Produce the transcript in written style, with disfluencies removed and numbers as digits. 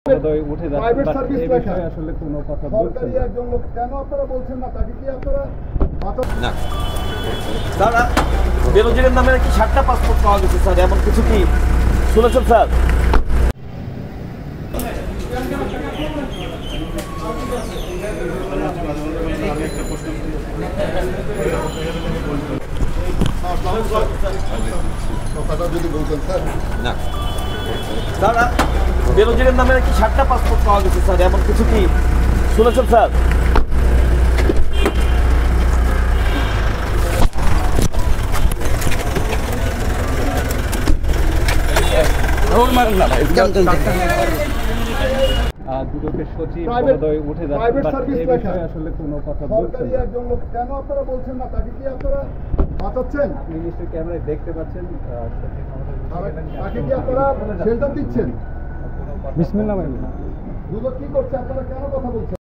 উঠে private service লেখা আসলে কোনো কথা সরকারি একজন লোক কেন আপনারা বলছেন না তাকে কি আপনারা না দাদা বেনজিরের নামে কি 7টা পাসপোর্ট পাওয়া গেছে স্যার, এমন কিছু কি শুনেছেন স্যার? কথাটা যদি বলতেন স্যার। না দাদা বেনজিরের নামে কি 7টা পাসপোর্ট পাওয়া গেছে স্যার, এমন কিছু কি শুনেছেন স্যার? দুদকের সচিব প্রাইভেট উঠে সার্ভিস লেখা আসলে কোনো কথা সরকারি একজন লোক কেন আপনারা বলছেন না তাকে কি আপনারা বাঁচাচ্ছেন? আপনি নিশ্চয়ই ক্যামেরায় দেখতে পাচ্ছেন তাকে কি আপনারা শেল্টার দিচ্ছেন? বিসমিল্লাহ ভাই দুদক কি করছে আপনারা কেন কথা বলছেন?